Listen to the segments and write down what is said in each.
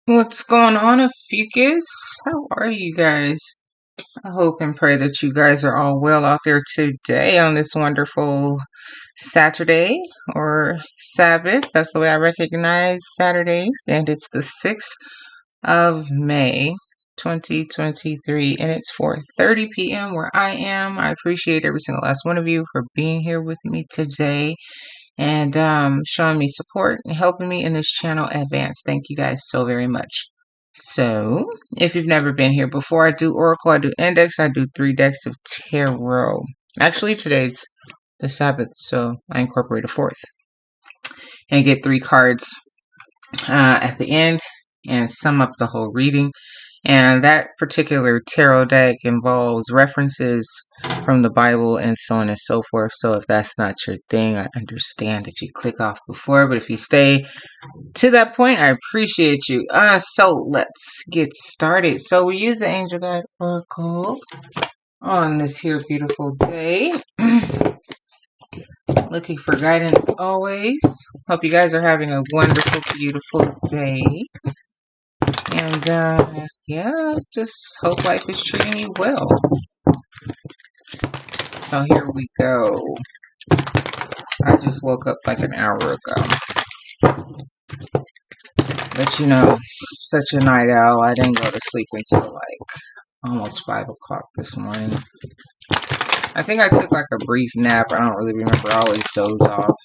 What's going on, Ophiuchus? How are you guys? I hope and pray that you guys are all well out there today on this wonderful Saturday or Sabbath. That's the way I recognize Saturdays. And it's the 6th of May, 2023, and it's 4:30 p.m. where I am. I appreciate every single last one of you for being here with me today and showing me support and helping me in this channel advance. Thank you guys so very much. So, if you've never been here before, I do Oracle, I do Index, I do 3 decks of Tarot. Actually, today's the Sabbath, so I incorporate a 4th. And get 3 cards at the end and sum up the whole reading. And that particular tarot deck involves references from the Bible and so on and so forth. So if that's not your thing, I understand if you click off before. But if you stay to that point, I appreciate you. So let's get started. So we use the Angel Guide Oracle on this here beautiful day. Looking for guidance always. Hope you guys are having a wonderful, beautiful day. And yeah, just hope life is treating you well. So here we go. I just woke up like an hour ago. But you know, such a night owl, I didn't go to sleep until like almost 5 o'clock this morning. I think I took like a brief nap. I don't really remember. I always doze off.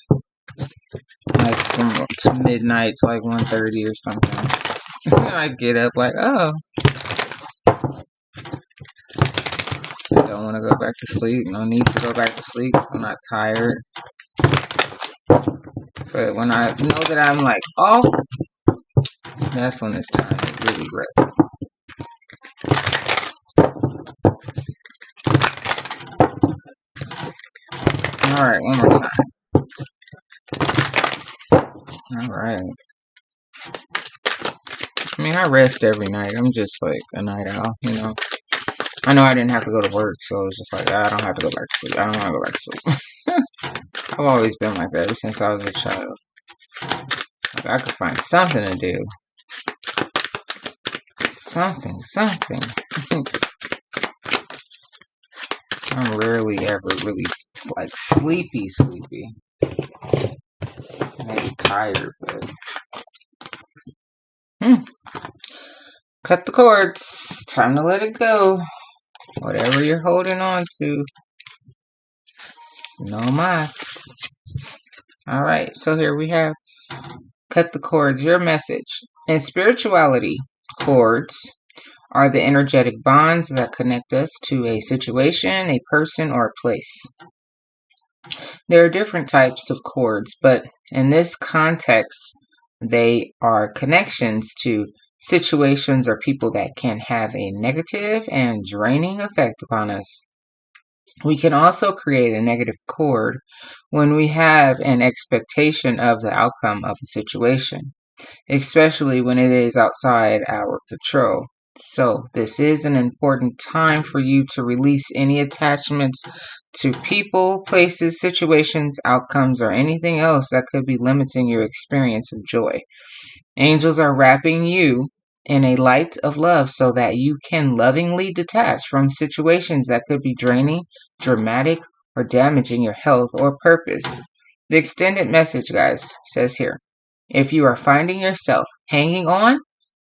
Like from to midnight to like 1:30 or something. I get up like, oh. Don't want to go back to sleep. No need to go back to sleep because I'm not tired. But when I know that I'm like off, that's when it's time to really rest. Alright, one more time. Alright. I mean, I rest every night. I'm just like a night owl, you know. I know I didn't have to go to work, so it's just like, I don't have to go back to sleep. I don't want to go back to sleep. I've always been like that ever since I was a child. Like, I could find something to do. Something. I'm rarely ever really, like, sleepy. Maybe tired, but... Cut the cords. Time to let it go. Whatever you're holding on to. No mas. Alright, so here we have cut the cords. Your message. In spirituality, cords are the energetic bonds that connect us to a situation, a person, or a place. There are different types of cords, but in this context, they are connections to situations or people that can have a negative and draining effect upon us. We can also create a negative cord when we have an expectation of the outcome of a situation, especially when it is outside our control. So this is an important time for you to release any attachments to people, places, situations, outcomes, or anything else that could be limiting your experience of joy. Angels are wrapping you in a light of love so that you can lovingly detach from situations that could be draining, dramatic, or damaging your health or purpose. The extended message, guys, says here, if you are finding yourself hanging on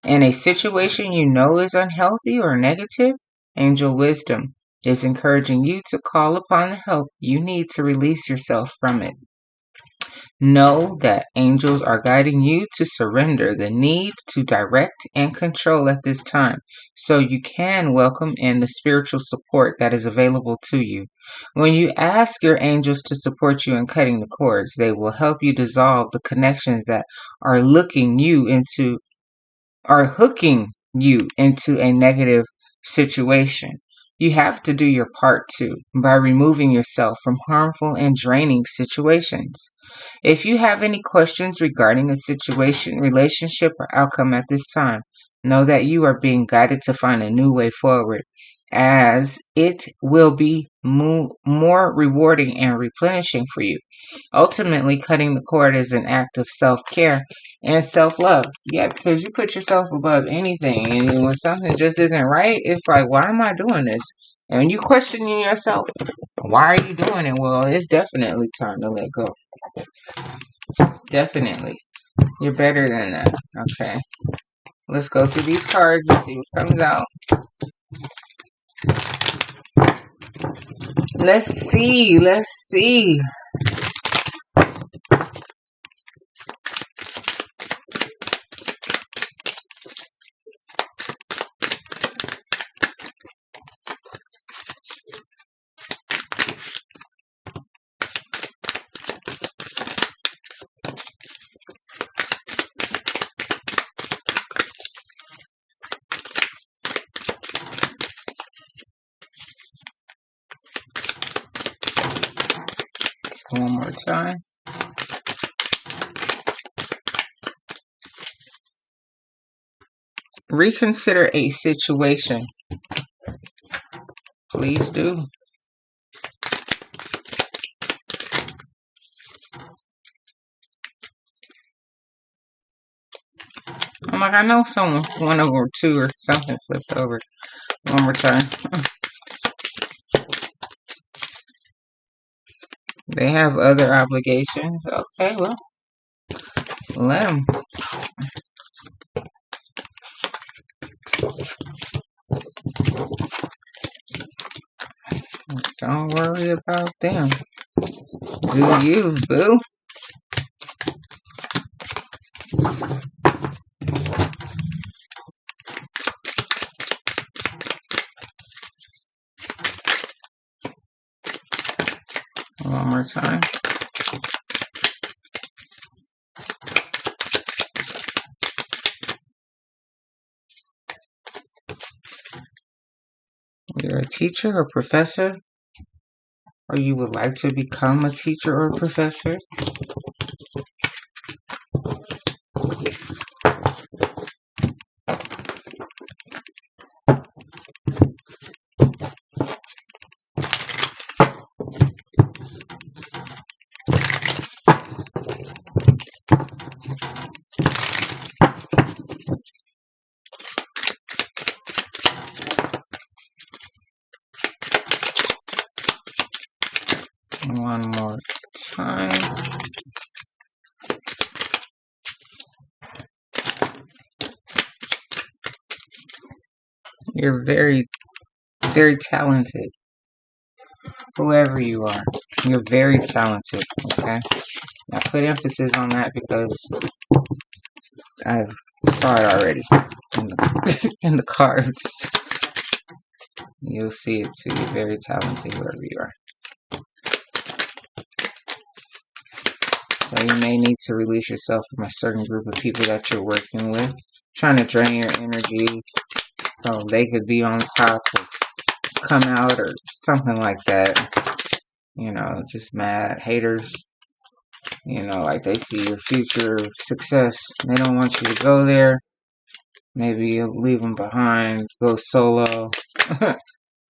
in a situation you know is unhealthy or negative, angel wisdom is encouraging you to call upon the help you need to release yourself from it. Know that angels are guiding you to surrender the need to direct and control at this time, so you can welcome in the spiritual support that is available to you. When you ask your angels to support you in cutting the cords, they will help you dissolve the connections that are hooking you into a negative situation. You have to do your part too by removing yourself from harmful and draining situations. If you have any questions regarding a situation, relationship, or outcome at this time, know that you are being guided to find a new way forward. as it will be more rewarding and replenishing for you. Ultimately, cutting the cord is an act of self-care and self-love. Yeah, because you put yourself above anything, and when something just isn't right, it's like, why am I doing this? And when you questioning yourself, why are you doing it? Well, it's definitely time to let go. Definitely. You're better than that. Okay. Let's go through these cards and see what comes out. Let's see. Let's see. One more time. Reconsider a situation. Please do. I'm like, I know someone, one over two or something flipped over. One more time. They have other obligations. Okay, well, let them. Don't worry about them. Do you, boo? One more time. You're a teacher or professor, or you would like to become a teacher or professor. One more time. You're very, very talented. Whoever you are, you're very talented, okay? I put emphasis on that because I saw it already in the cards. You'll see it too. You're very talented, whoever you are. So you may need to release yourself from a certain group of people that you're working with, trying to drain your energy so they could be on top or come out or something like that. You know, just mad haters. You know, like they see your future success. They don't want you to go there. Maybe you'll leave them behind, go solo.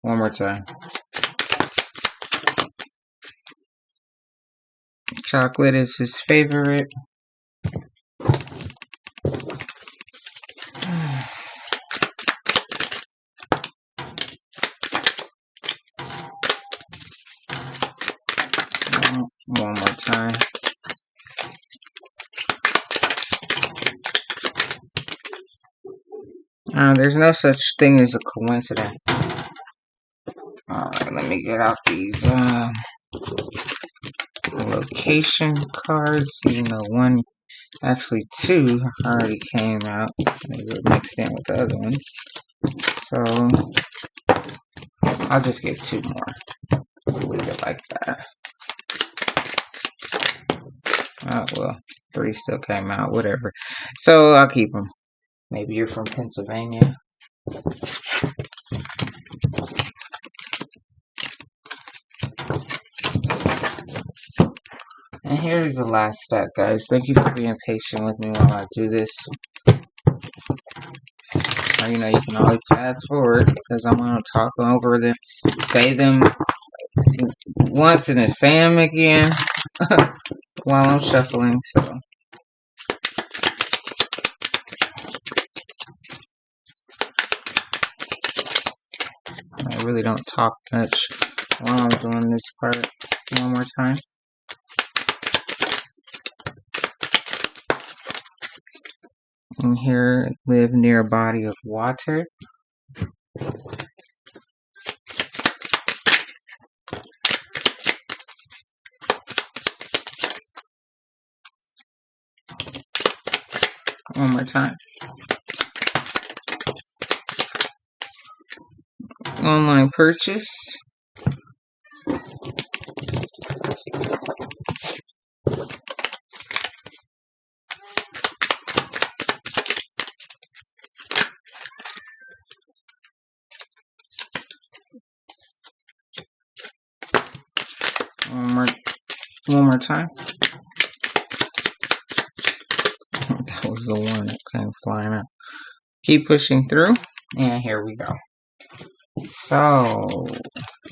One more time. Chocolate is his favorite. One more time. There's no such thing as a coincidence. Alright, let me get out these location cards. Even though one, actually two, already came out. They were mixed in with the other ones. So, I'll just get two more. Leave it like that. Oh, well, three still came out. Whatever. So, I'll keep them. Maybe you're from Pennsylvania. And here's the last stack, guys. Thank you for being patient with me while I do this. Or, you can always fast forward because I'm going to talk over them, say them once and then say them again while I'm shuffling. So I really don't talk much while I'm doing this part. One more time. And here, live near a body of water. One more time. Online purchase. One more time. That was the one that came flying up. Keep pushing through, and here we go. So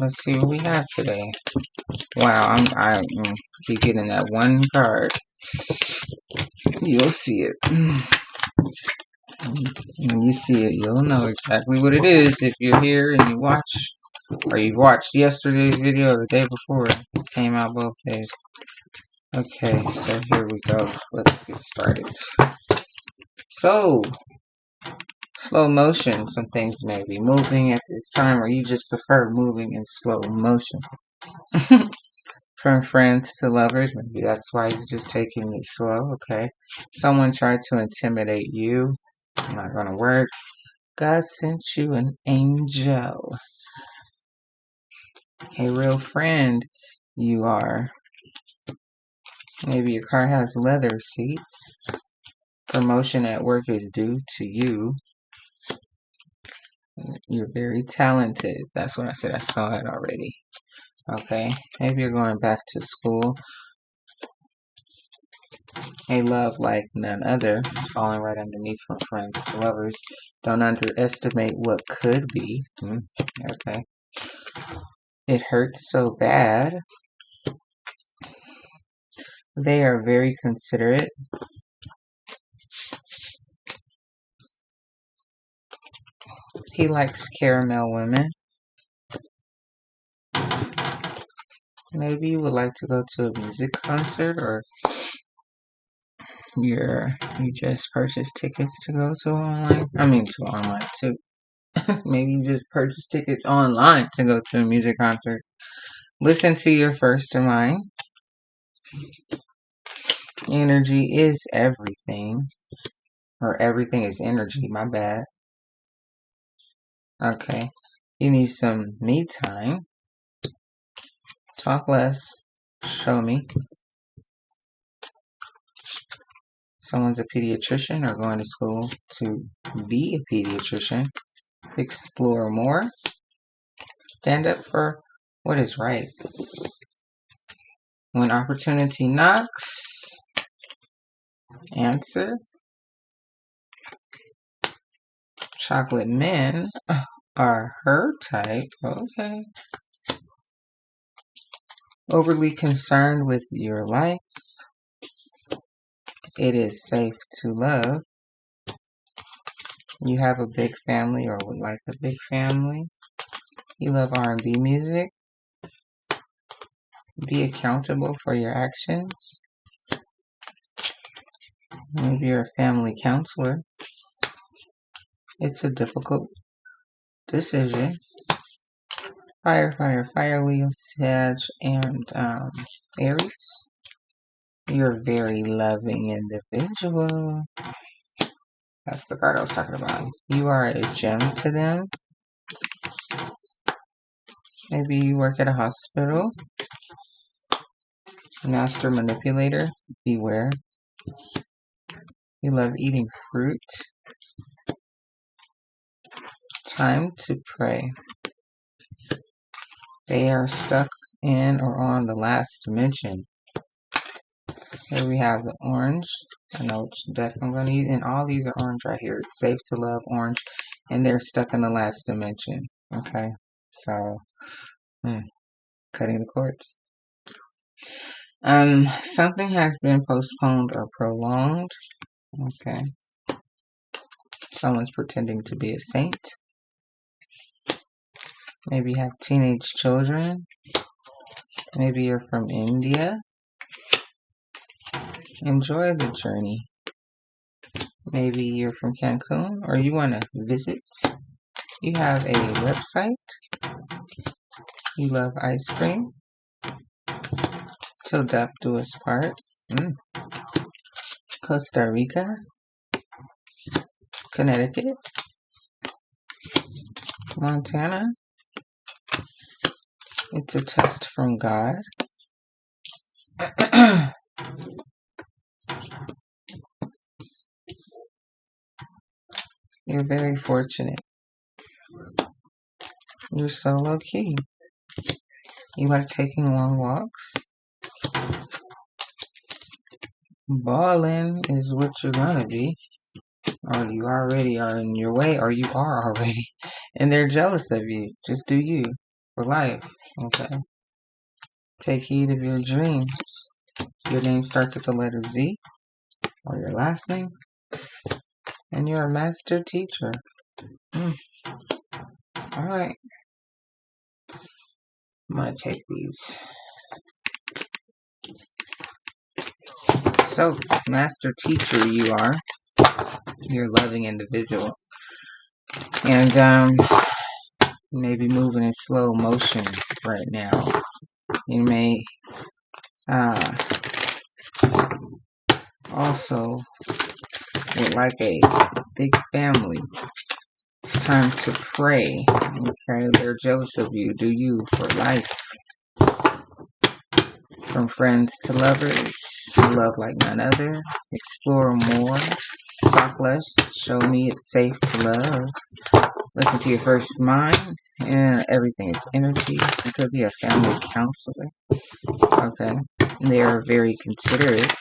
let's see what we have today. Wow, I keep getting that one card. You'll see it. When you see it, you'll know exactly what it is if you're here and you watch, or you watched yesterday's video or the day before. It came out both days. Okay, so here we go. Let's get started. So, slow motion. Some things may be moving at this time, or you just prefer moving in slow motion. From friends to lovers, maybe that's why you're just taking it slow, okay? Someone tried to intimidate you. I'm not going to work. God sent you an angel. A real friend you are. Maybe your car has leather seats. Promotion at work is due to you. You're very talented. That's what I said. I saw it already. Okay. Maybe you're going back to school. A love like none other. Falling right underneath from friends to lovers. Don't underestimate what could be. Okay. It hurts so bad. They are very considerate. He likes caramel women. Maybe you would like to go to a music concert, or you just purchased tickets to go to online. To online too. Maybe you just purchased tickets online to go to a music concert. Listen to your first mind. Energy is everything. Or everything is energy, my bad. Okay. You need some me time. Talk less. Show me. Someone's a pediatrician or going to school to be a pediatrician. Explore more. Stand up for what is right. When opportunity knocks, answer. Chocolate men are her type. Okay. Overly concerned with your life. It is safe to love. You have a big family or would like a big family. You love R&B music. Be accountable for your actions. Maybe you're a family counselor. It's a difficult decision. Fire, Leo, Sag, and Aries. You're a very loving individual. That's the card I was talking about. You are a gem to them. Maybe you work at a hospital. Master manipulator. Beware. You love eating fruit. Time to pray. They are stuck in or on the last dimension. Here we have the orange. I know which deck I'm going to use. And all these are orange right here. It's safe to love orange. and they're stuck in the last dimension. Okay, so cutting the cords. Something has been postponed or prolonged. Okay. Someone's pretending to be a saint. Maybe you have teenage children. Maybe you're from India. Enjoy the journey. Maybe you're from Cancun or you want to visit. You have a website. You love ice cream. Till death do us part. Costa Rica. Connecticut. Montana. It's a test from God. You're very fortunate. You're so low key. You like taking long walks. Ballin' is what you're gonna be. Or you already are in your way, or you are already. And they're jealous of you. Just do you for life. Okay. Take heed of your dreams. Your name starts with the letter Z, or your last name. And you're a master teacher. Alright. I'm going to take these. So, master teacher you are. You're a loving individual. And you may be moving in slow motion right now. You may also would like a big family. It's time to pray. Okay, they're jealous of you. Do you for life. From friends to lovers, love like none other. Explore more. Talk less. Show me it's safe to love. Listen to your first mind. And everything is energy. You could be a family counselor. Okay. They are very considerate.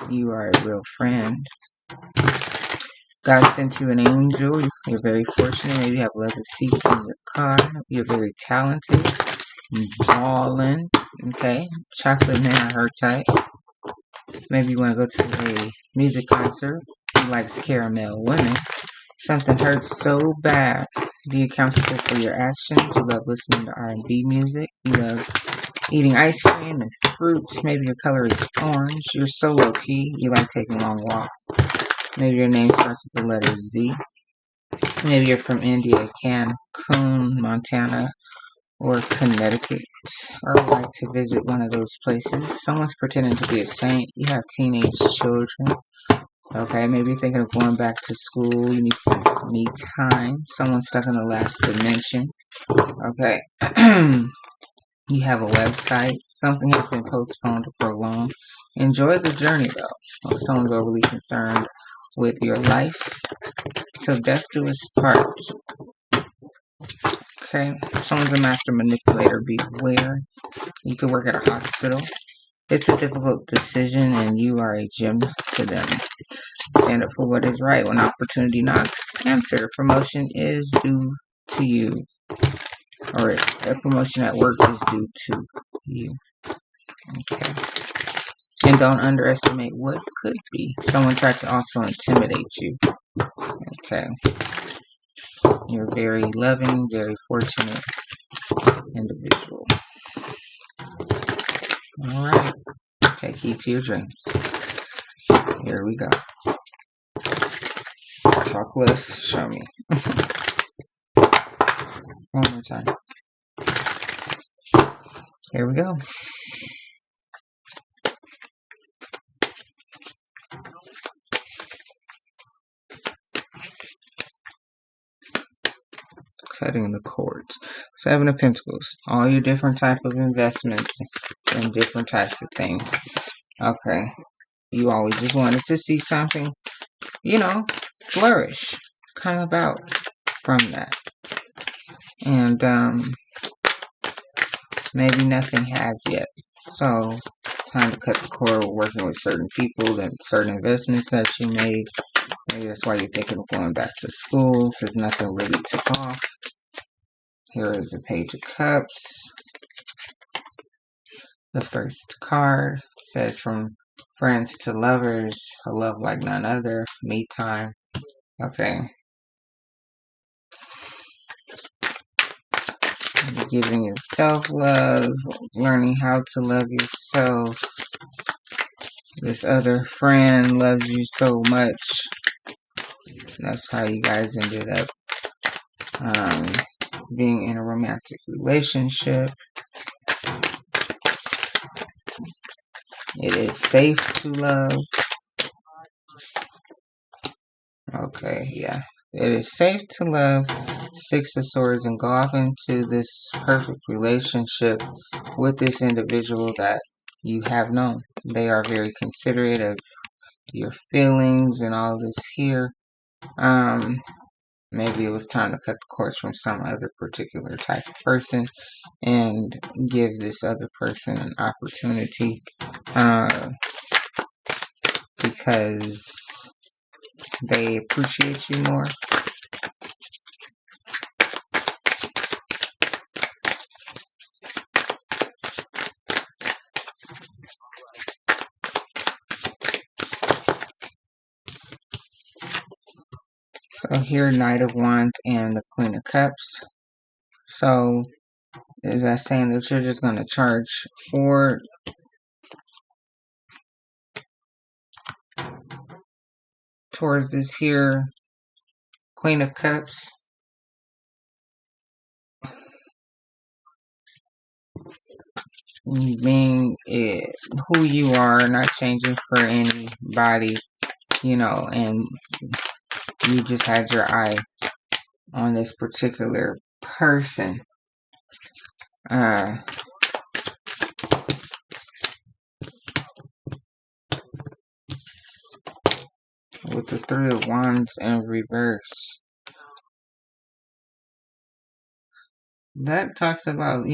You are a real friend. God sent you an angel. You're very fortunate. Maybe you have leather seats in your car. You're very talented. Ballin'. Okay. Chocolate man, I heard type. Maybe you want to go to a music concert. He likes caramel women. Something hurts so bad. Be accountable for your actions. You love listening to R&B music. You love eating ice cream and fruits. Maybe your color is orange. You're so low-key. You like taking long walks. Maybe your name starts with the letter Z. Maybe you're from India, Cancun, Montana, or Connecticut, or would like to visit one of those places. Someone's pretending to be a saint. You have teenage children. Okay, maybe you're thinking of going back to school. You need some me time. Someone's stuck in the last dimension. Okay. You have a website. Something has been postponed or prolonged. Enjoy the journey, though. If someone's overly concerned with your life, till death do us part. Okay, someone's a master manipulator. Beware. You could work at a hospital. It's a difficult decision, and you are a gem to them. Stand up for what is right. When opportunity knocks, answer. Promotion is due to you. Or a promotion at work is due to you. Okay. And don't underestimate what could be. Someone tried to also intimidate you. Okay. You're very loving, very fortunate individual. Alright. Take heed to your dreams. Here we go. Talk less, show me. One more time. Here we go. Cutting the cords. Seven of Pentacles. All your different type of investments and different types of things. Okay. You always just wanted to see something, flourish, come about from that. And maybe nothing has yet. So, time to cut the cord working with certain people, and certain investments that you made. Maybe that's why you're thinking of going back to school, because nothing really took off. Here is a Page of Cups. The first card says, from friends to lovers, a love like none other, me time. Okay. Giving yourself love, learning how to love yourself. This other friend loves you so much. That's how you guys ended up being in a romantic relationship. It is safe to love. Okay, yeah. It is safe to love. Six of Swords, and go off into this perfect relationship with this individual that you have known. They are very considerate of your feelings and all this here. Maybe it was time to cut the cords from some other particular type of person and give this other person an opportunity, because they appreciate you more. So here, Knight of Wands and the Queen of Cups. So is that saying that you're just going to charge forward towards this here Queen of Cups? Being who you are, not changing for anybody, and you just had your eye on this particular person. With the Three of Wands in reverse. That talks about,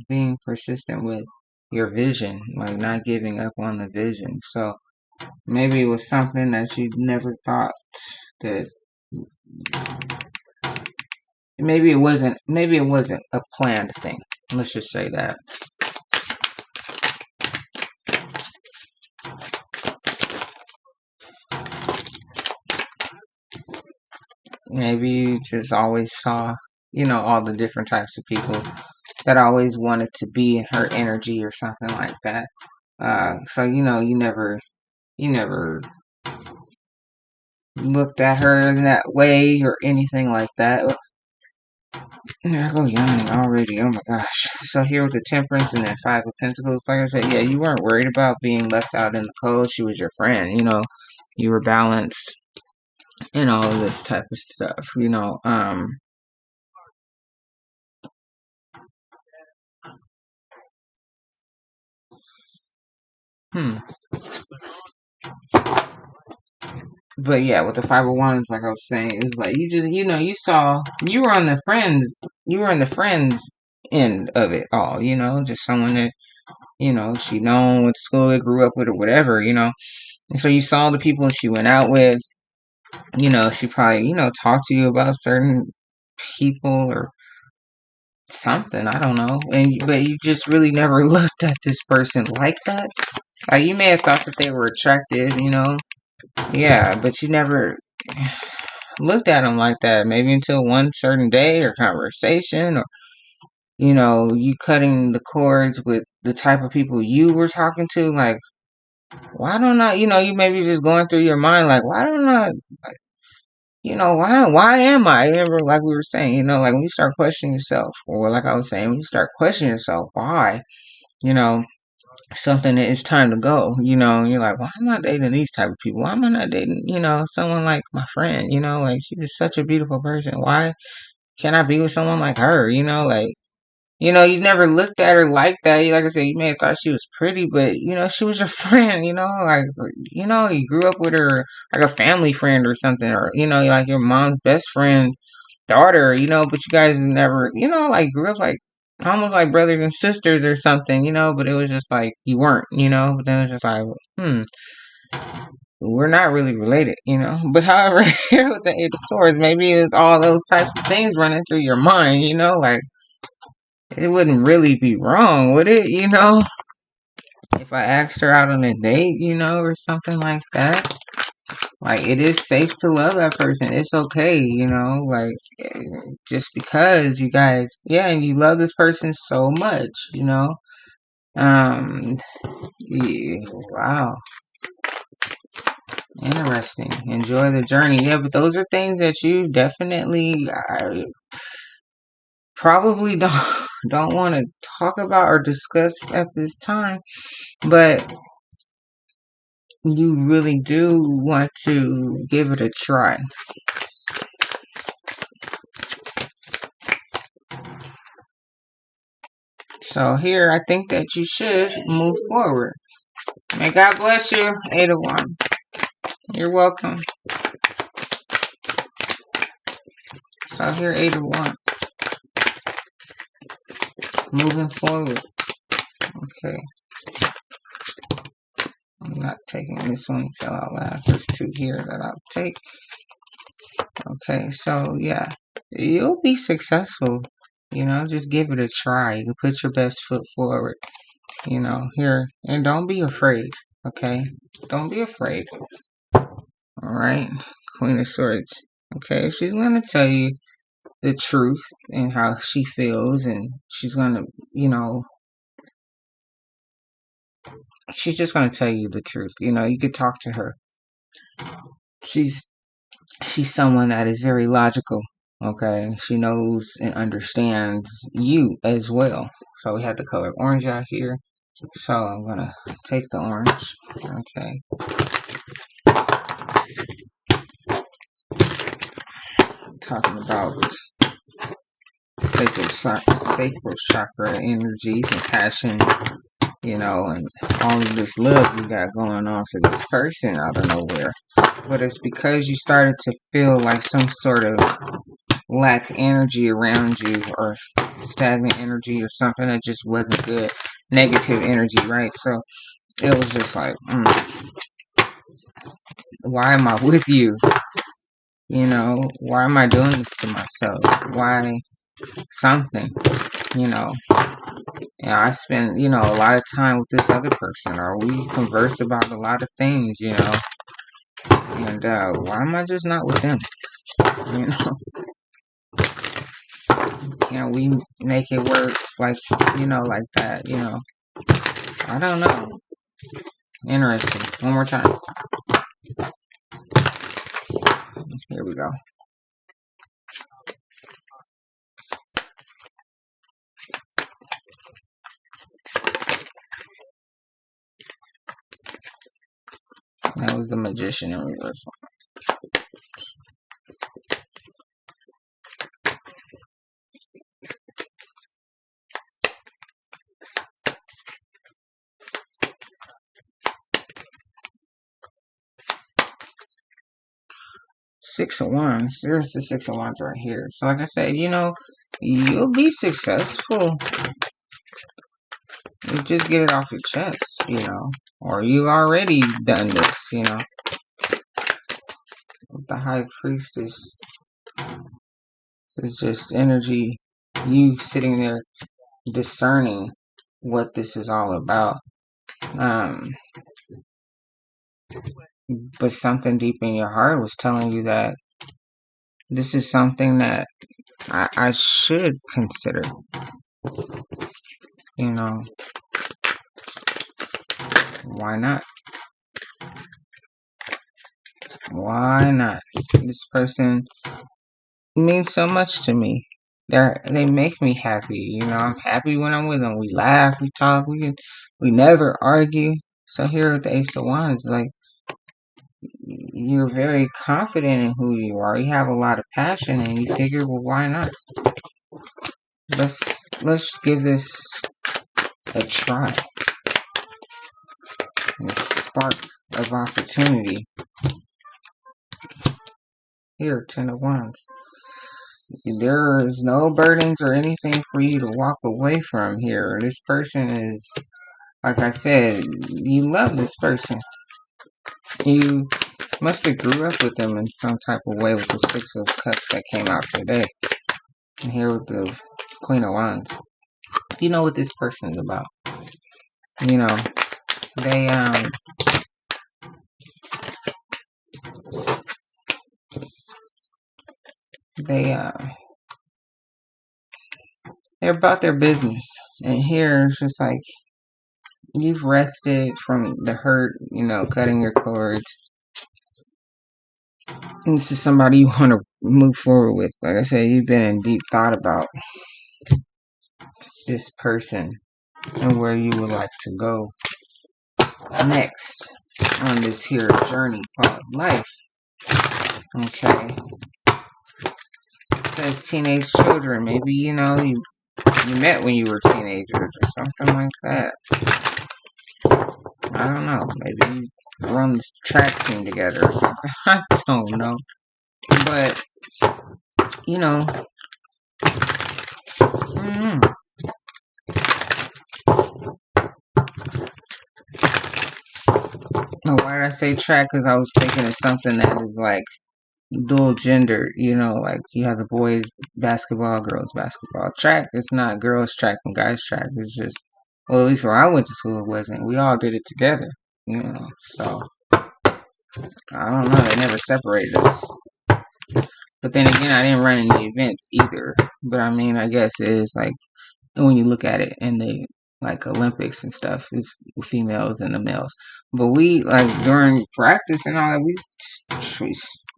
being persistent with your vision, like not giving up on the vision. So maybe it was something that you never thought that, maybe it wasn't a planned thing. Let's just say that. Maybe you just always saw, all the different types of people that always wanted to be in her energy or something like that. So, you never looked at her in that way or anything like that. There I go yawning already. Oh my gosh. So here with the Temperance and then Five of Pentacles, like I said, yeah, you weren't worried about being left out in the cold. She was your friend, you were balanced and all of this type of stuff, But yeah, with the Five of Wands, like I was saying, it was like you just, you were on the friends end of it all, just someone that, she known, went to school, they grew up with, or whatever, and so you saw the people she went out with, she probably, talked to you about certain people or something, I don't know, but you just really never looked at this person like that. Like, you may have thought that they were attractive, yeah, but you never looked at them like that, maybe until one certain day or conversation, or you cutting the cords with the type of people you were talking to. Like, why don't I, you maybe just going through your mind, like, why don't I, why am I? Remember, like we were saying, like when you start questioning yourself, or like I was saying, when you start questioning yourself, why, something that it's time to go, and you're like, why am I dating these type of people? Why am I not dating, someone like my friend, like she's just such a beautiful person. Why can't I be with someone like her? Like, you never looked at her like that. Like I said, you may have thought she was pretty, but, she was your friend, like, you grew up with her like a family friend or something, or, like your mom's best friend daughter, but you guys never, like grew up like almost like brothers and sisters or something, but it was just like you weren't, but then it was just like, we're not really related, you know. But however, here with the Eight of Swords, maybe it's all those types of things running through your mind, you know, like it wouldn't really be wrong, would it, you know? If I asked her out on a date, you know, or something like that. Like, it is safe to love that person. It's okay, you know, like, just because you guys, yeah, and you love this person so much, you know. Yeah, wow. Interesting. Enjoy the journey. Yeah, but those are things that you definitely probably don't want to talk about or discuss at this time, but you really do want to give it a try. So here, I think that you should move forward. May God bless you, Eight of Wands. You're welcome. So here, Eight of Wands. Moving forward. Okay. I'm not taking this one. Fell out last. There's two here that I'll take. Okay, so yeah. You'll be successful. You know, just give it a try. You can put your best foot forward. You know, here. And don't be afraid. Okay? Don't be afraid. Alright? Queen of Swords. Okay, she's going to tell you the truth and how she feels, and she's going to, you know, she's just going to tell you the truth. You know, you could talk to her. She's someone that is very logical. Okay, she knows and understands you as well. So we have the color orange out here. So I'm gonna take the orange. Okay. I'm talking about sacral chakra energies and passion, you know, and all of this love you got going on for this person out of nowhere. But it's because you started to feel like some sort of lack energy around you, or stagnant energy, or something that just wasn't good. Negative energy, right? So it was just like, why am I with you? You know, why am I doing this to myself? Why something, you know? And I spend, you know, a lot of time with this other person, or we converse about a lot of things, you know. And why am I just not with them? You know? Can't we make it work, like, you know, like that, you know? I don't know. Interesting. One more time. Here we go. That was the Magician in reverse. 6 of Wands. There's the 6 of Wands right here. So like I said, you know, you'll be successful. You just get it off your chest, you know. Or you already done this, you know. The High Priestess. This is just energy. You sitting there discerning what this is all about. But something deep in your heart was telling you that this is something that I should consider. You know, why not? Why not? This person means so much to me. They make me happy. You know, I'm happy when I'm with them. We laugh, we talk, we never argue. So here with the Ace of Wands, like, you're very confident in who you are. You have a lot of passion, and you figure, well, why not? Let's give this a try. A spark of opportunity. Here, 10 of Wands. There is no burdens or anything for you to walk away from here. This person is, like I said, you love this person. You must have grew up with them in some type of way with the Six of Cups that came out today. And here with the Queen of Wands. You know what this person is about. You know, they they're about their business. And here it's just like you've rested from the hurt, you know, cutting your cords. And this is somebody you want to move forward with. Like I said, you've been in deep thought about this person and where you would like to go next on this here journey called life. Okay. It says teenage children. Maybe, you know, you met when you were teenagers or something like that. I don't know. Maybe you run this track team together or something. I don't know. But, you know, why did I say track? Because I was thinking of something that is like dual gender, you know, like you have the boys basketball, girls basketball. Track is not girls track and guys track. It's just, well, at least where I went to school, it wasn't. We all did it together, you know. So I don't know. They never separated us. But then again, I didn't run any events either. But I mean, I guess it is like when you look at it in the like Olympics and stuff, it's the females and the males. But we like during practice and all that, we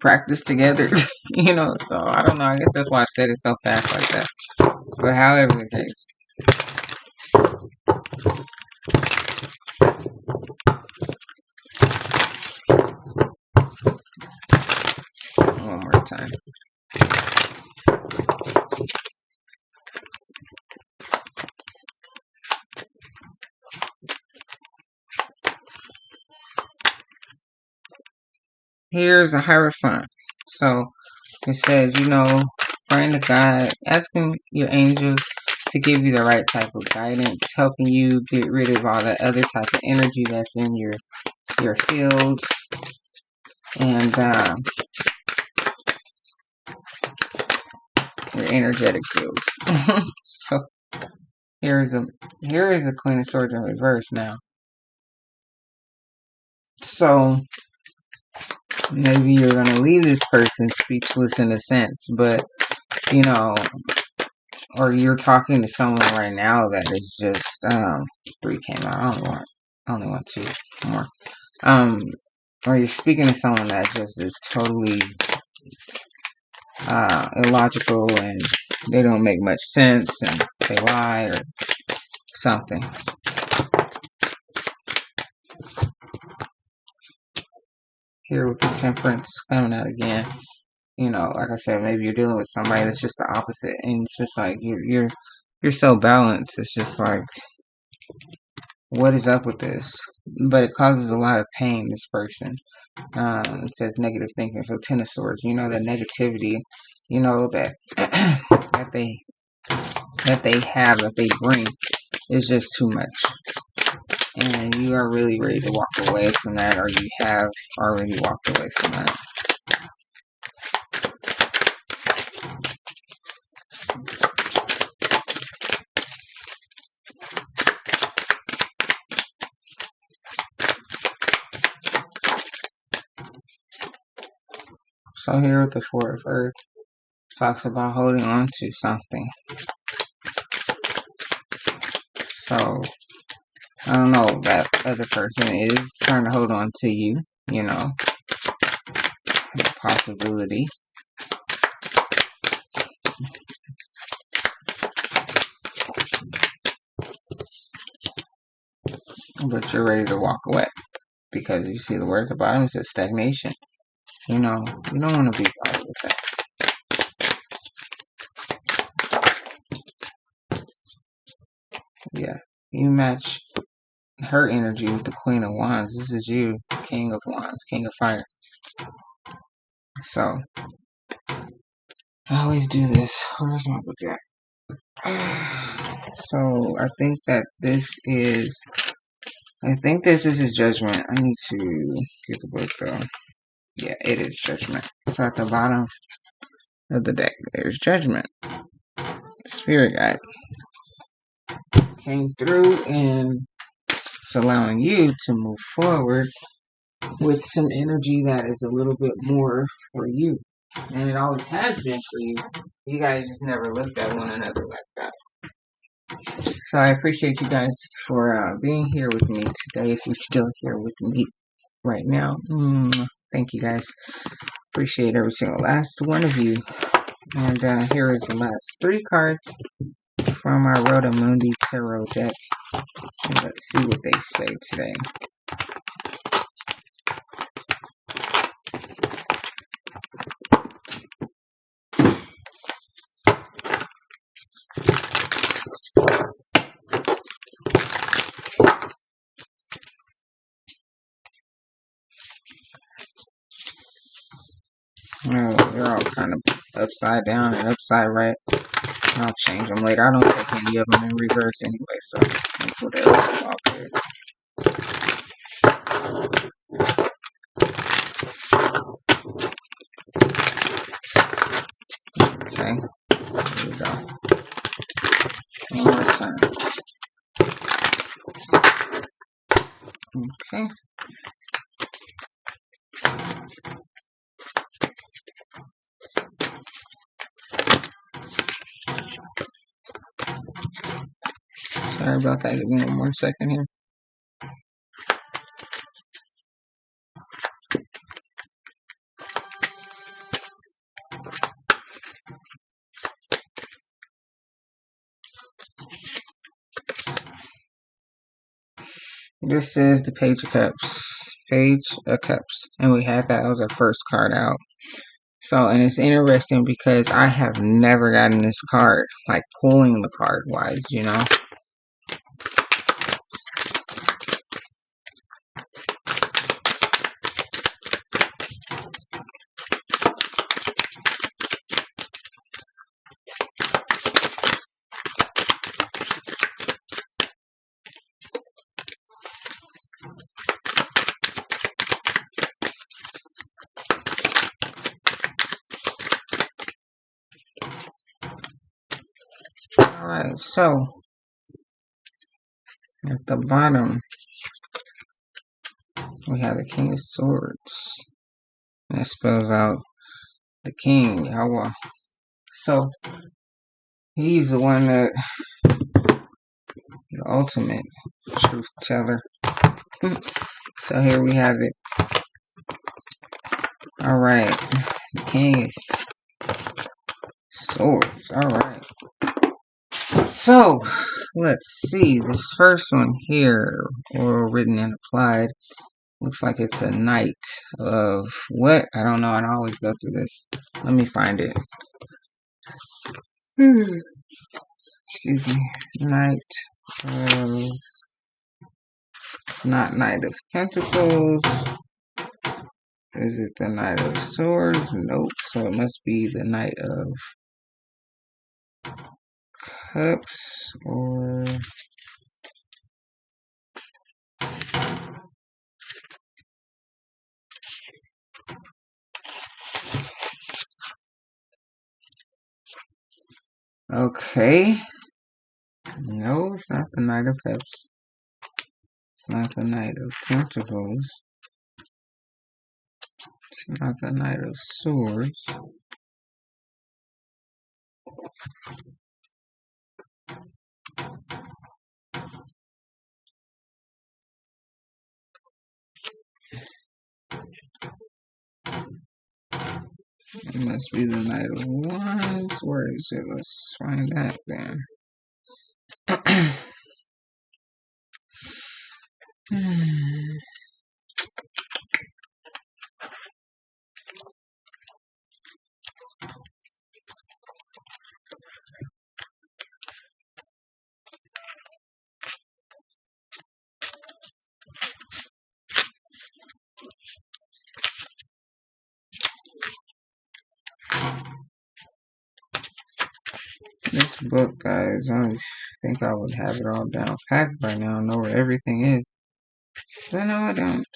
practice together, you know. So I don't know. I guess that's why I said it so fast like that. But however the case. One more time. Here's a Hierophant. So it says, you know, praying to God, asking your angels to give you the right type of guidance, helping you get rid of all that other type of energy that's in your field, and your energetic fields. So here is a Queen of Swords in reverse now. So maybe you're gonna leave this person speechless in a sense, but you know, or you're talking to someone right now that is just 3 came out. I only want 2 more. Or you're speaking to someone that just is totally illogical and they don't make much sense and they lie or something. Here with the Temperance coming out again. You know, like I said, maybe you're dealing with somebody that's just the opposite, and it's just like you're so balanced. It's just like, what is up with this? But it causes a lot of pain. This person. It says negative thinking. So 10 of Swords. You know that negativity. You know that that they bring is just too much, and you are really ready to walk away from that, or you have already walked away from that. So here with the Four of Earth, talks about holding on to something. So, I don't know, that other person is trying to hold on to you, you know, possibility. But you're ready to walk away, because you see the word at the bottom, it says stagnation. You know, you don't want to be bothered with that. Yeah, you match her energy with the Queen of Wands. This is you, King of Wands, King of Fire. So, I always do this. Where's my book at? So, I think that this is I think that this is Judgment. I need to get the book though. Yeah, it is Judgment. So at the bottom of the deck, there's Judgment. Spirit guide came through and it's allowing you to move forward with some energy that is a little bit more for you. And it always has been for you. You guys just never looked at one another like that. So I appreciate you guys for being here with me today. If you're still here with me right now, thank you guys. Appreciate every single last one of you. And here is the last 3 cards from our Rhoda Mundi Tarot deck. And let's see what they say today. Oh, they're all kind of upside down and upside right. I'll change them later. I don't take any of them in reverse anyway, so that's whatever. All good. Okay, here we go. One more time. Okay. Sorry about that. Give me one more second here. This is the Page of Cups. Page of Cups. And we had that. That was our first card out. So, and it's interesting because I have never gotten this card, like pulling the card wise, you know. Alright, so at the bottom we have the King of Swords. That spells out the King, Yahweh. So he's the one that, the ultimate truth teller. So here we have it. Alright, the King of Swords. Alright. So, let's see. This first one here, or written and applied, looks like it's a Knight of what? I don't know. I always go through this. Let me find it. Excuse me. Knight of... Not Knight of Pentacles. Is it the Knight of Swords? Nope. So it must be the Knight of Cups, or... Okay. No, it's not the Knight of Cups. It's not the Knight of Pentacles. It's not the Knight of Swords. It must be the Knight of Wands. Where is it? Let's find that then. This book, guys, I think I would have it all down packed by now, know where everything is. No, I don't.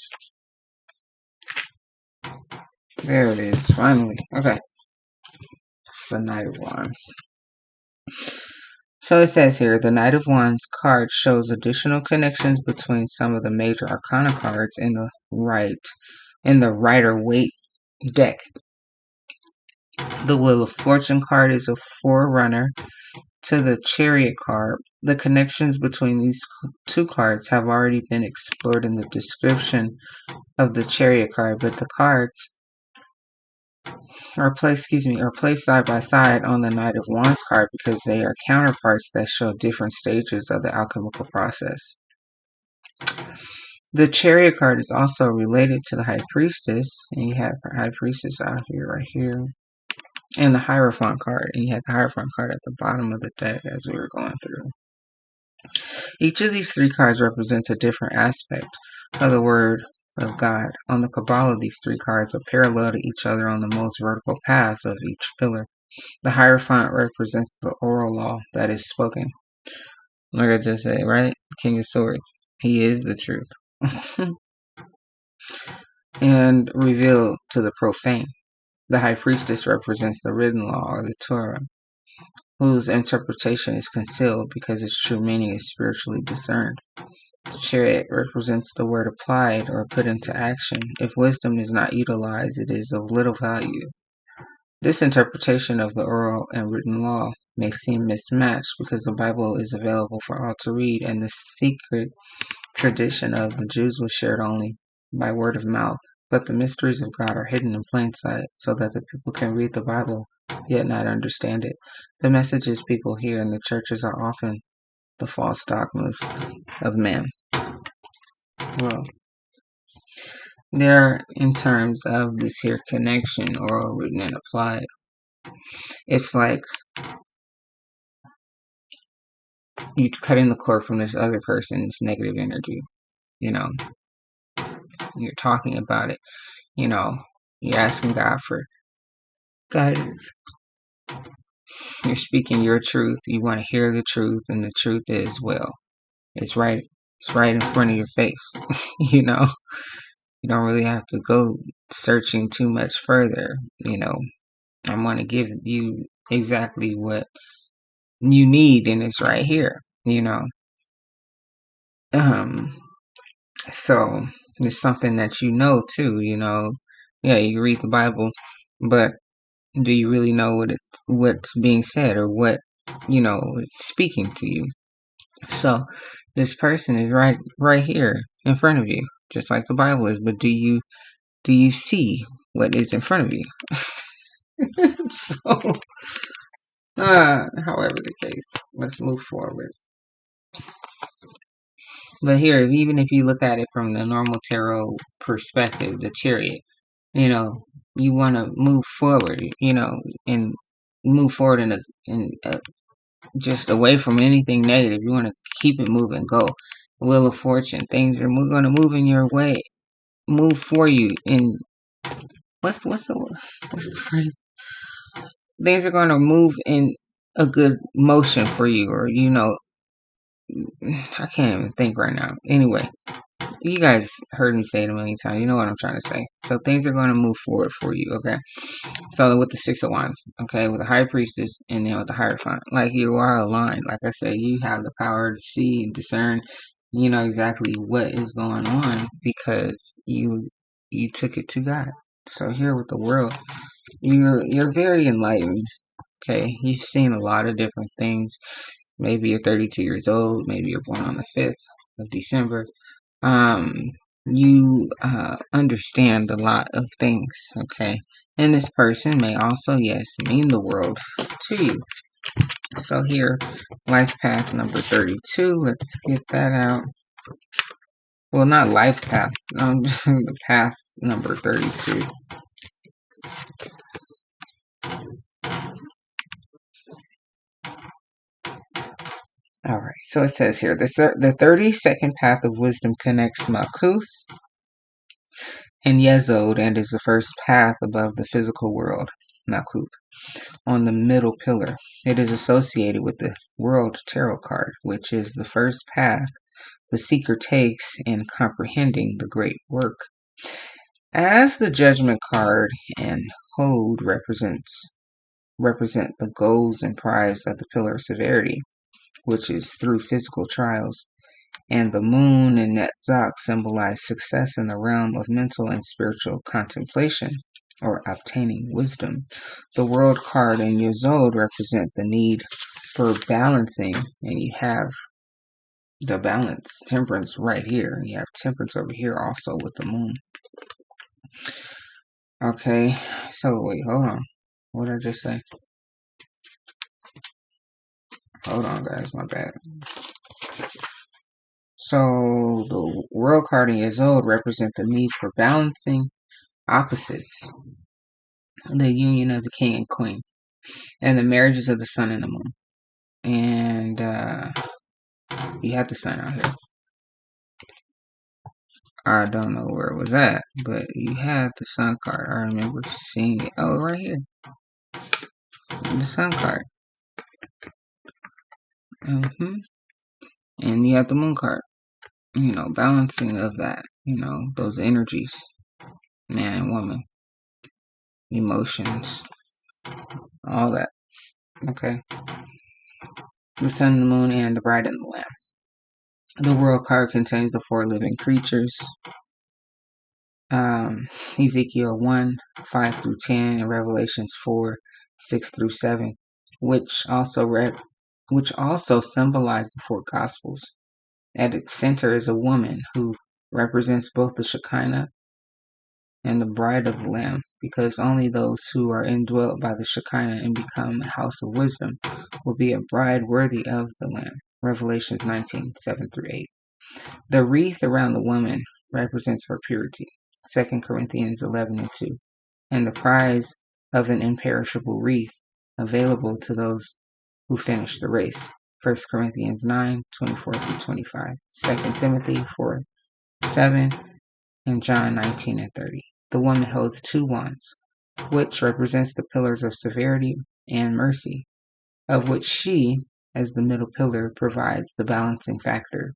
There it is, finally. Okay. It's the Knight of Wands. So it says here, the Knight of Wands card shows additional connections between some of the major arcana cards in the Rider-Waite deck. The Wheel of Fortune card is a forerunner to the Chariot card. The connections between these two cards have already been explored in the description of the Chariot card, but the cards are placed side by side on the Knight of Wands card because they are counterparts that show different stages of the alchemical process. The Chariot card is also related to the High Priestess, and you have the High Priestess out here, right here, and the Hierophant card, and you have the Hierophant card at the bottom of the deck as we were going through. Each of these three cards represents a different aspect of the Word of God. On the Kabbalah, these three cards are parallel to each other on the most vertical paths of each pillar. The Hierophant represents the oral law that is spoken. Like I just said, right? King of Swords. He is the truth. And revealed to the profane. The High Priestess represents the written law, or the Torah, whose interpretation is concealed because its true meaning is spiritually discerned. The Chariot represents the word applied or put into action. If wisdom is not utilized, it is of little value. This interpretation of the oral and written law may seem mismatched because the Bible is available for all to read, and the secret tradition of the Jews was shared only by word of mouth. But the mysteries of God are hidden in plain sight, so that the people can read the Bible, yet not understand it. The messages people hear in the churches are often the false dogmas of men. Well, there, in terms of this here connection, oral, written, and applied, it's like you cutting the cord from this other person's negative energy. You know, you're talking about it. You know, you're asking God for guidance. You're speaking your truth. You want to hear the truth, and the truth is, well, it's right in front of your face. You know, you don't really have to go searching too much further. You know, I want to give you exactly what you need, and it's right here. You know, so it's something that you know too. You know, yeah, you read the Bible, but do you really know what's being said, or what, you know, it's speaking to you? So this person is right here in front of you, just like the Bible is. But do you see what is in front of you? So, however the case, let's move forward. But here, even if you look at it from the normal tarot perspective, the Chariot, you know, you want to move forward, you know, and move forward in a just away from anything negative. You want to keep it moving. Go. Wheel of Fortune. Things are going to move in your way. Move for you. In what's the phrase? Things are going to move in a good motion for you, or you know, I can't even think right now. Anyway, you guys heard me say it a million times. You know what I'm trying to say. So things are going to move forward for you, okay? So with the Six of Wands, okay, with the High Priestess, and then with the Hierophant, like you are aligned. Like I said, you have the power to see and discern. You know exactly what is going on because you took it to God. So here with the world, you're very enlightened. Okay, you've seen a lot of different things. Maybe you're 32 years old. Maybe you're born on the 5th of December. You understand a lot of things, okay? And this person may also, yes, mean the world to you. So here, life path number 32. Let's get that out. Well, not life path. The path number 32. Alright, so it says here, the 32nd path of wisdom connects Malkuth and Yesod, and is the first path above the physical world, Malkuth, on the middle pillar. It is associated with the World Tarot card, which is the first path the seeker takes in comprehending the great work. As the Judgment card and Hold represent the goals and prize of the Pillar of Severity, which is through physical trials, and the Moon and Netzach symbolize success in the realm of mental and spiritual contemplation, or obtaining wisdom. The World card and Yesod represent the need for balancing, and you have the balance, temperance right here. You have temperance over here also with the moon. Okay, so wait, hold on. What did I just say? Hold on, guys, my bad. So the World card and Yesod represent the need for balancing opposites, the union of the king and queen, and the marriages of the sun and the moon. And you have the sun out here. I don't know where it was at, but you had the sun card. I remember seeing it. Oh, right here. The sun card. And you have the moon card. You know, balancing of that. You know, those energies. Man and woman. Emotions. All that. Okay. The sun and the moon and the bride and the lamb. The world card contains the 4 living creatures. Ezekiel 1, 5 through 10, and Revelations 4, 6 through 7, which also symbolize the 4 Gospels. At its center is a woman who represents both the Shekinah and the bride of the Lamb, because only those who are indwelt by the Shekinah and become a house of wisdom will be a bride worthy of the Lamb. Revelations 19, 7 through 8. The wreath around the woman represents her purity. 2 Corinthians 11 and 2, and the prize of an imperishable wreath available to those who finish the race. 1 Corinthians 9, 24 through 25, 2 Timothy 4, 7, and John 19 and 30. The woman holds 2 wands, which represents the pillars of severity and mercy, of which she, as the middle pillar, provides the balancing factor.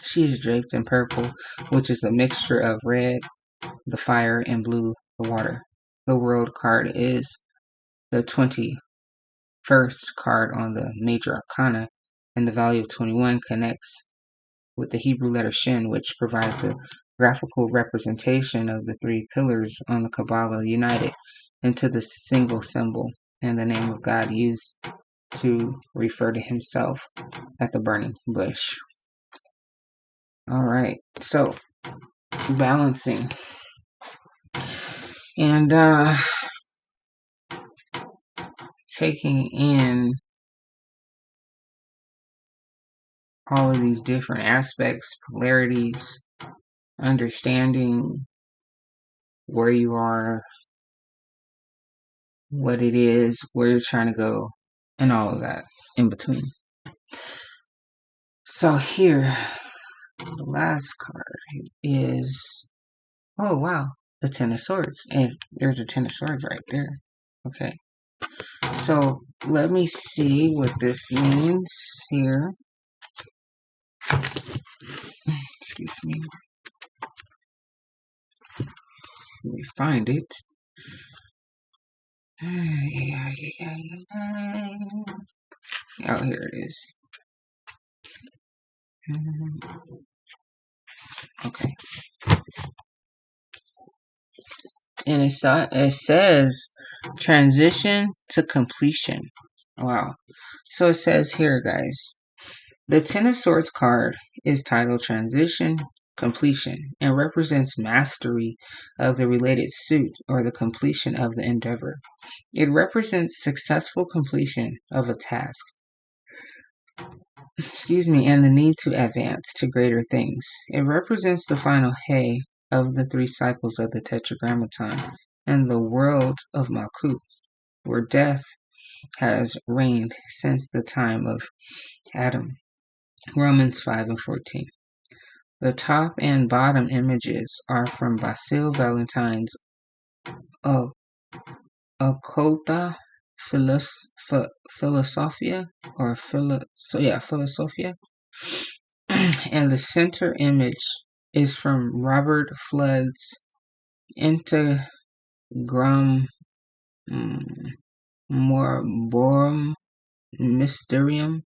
She is draped in purple, which is a mixture of red, the fire, and blue, the water. The world card is the 21st card on the major arcana, and the value of 21 connects with the Hebrew letter Shin, which provides a graphical representation of the 3 pillars on the Kabbalah united into the single symbol and the name of God used to refer to himself at the burning bush. Alright, so balancing. And taking in all of these different aspects, polarities, understanding where you are, what it is, where you're trying to go, and all of that in between. So here, the last card is, oh wow, the 10 of Swords. And there's a 10 of Swords right there. Okay. So let me see what this means here. Excuse me. Let me find it. Oh, here it is. Okay. And it says transition to completion. Wow. So it says here, guys, the 10 of Swords card is titled Transition Completion and represents mastery of the related suit or the completion of the endeavor. It represents successful completion of a task. And the need to advance to greater things. It represents the final hay of the 3 cycles of the Tetragrammaton and the world of Malkuth, where death has reigned since the time of Adam. Romans 5 and 14. The top and bottom images are from Basile Valentine's Occulta Philosophia, Philosophia. And the center image is from Robert Flood's Integram Morborum Mysterium.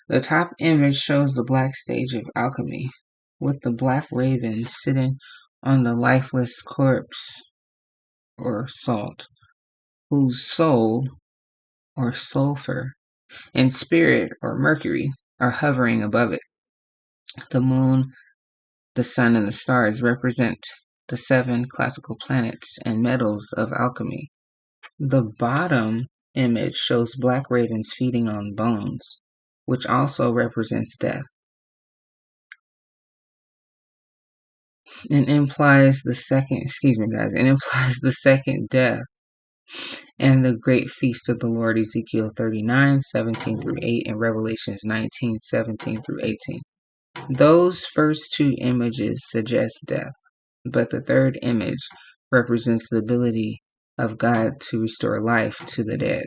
The top image shows the black stage of alchemy, with the black raven sitting on the lifeless corpse or salt, whose soul or sulfur and spirit or mercury are hovering above it. The moon, the sun, and the stars represent the 7 classical planets and metals of alchemy. The bottom image shows black ravens feeding on bones, which also represents death, and implies the second, death and the great feast of the Lord, Ezekiel 39:17-8, and Revelations 19:17-18. Those first 2 images suggest death, but the third image represents the ability of God to restore life to the dead.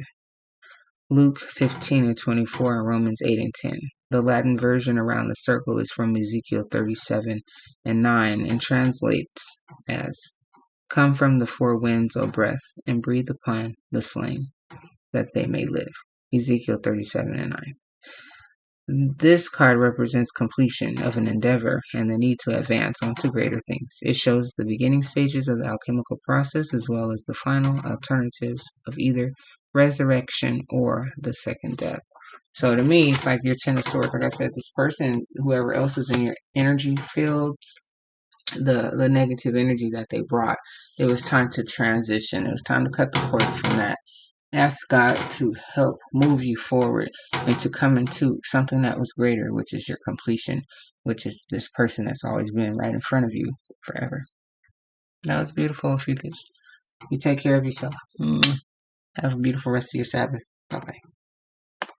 Luke 15:24 and Romans 8:10. The Latin version around the circle is from Ezekiel 37:9 and translates as, "Come from the 4 winds, O breath, and breathe upon the slain, that they may live." Ezekiel 37:9. This card represents completion of an endeavor and the need to advance on to greater things. It shows the beginning stages of the alchemical process as well as the final alternatives of either resurrection or the second death. So to me, it's like your 10 of swords. Like I said, this person, whoever else is in your energy field, the negative energy that they brought, it was time to transition. It was time to cut the cords from that. Ask God to help move you forward and to come into something that was greater, which is your completion, which is this person that's always been right in front of you forever. That was beautiful, Ophiuchus. You take care of yourself. Have a beautiful rest of your Sabbath. Bye-bye.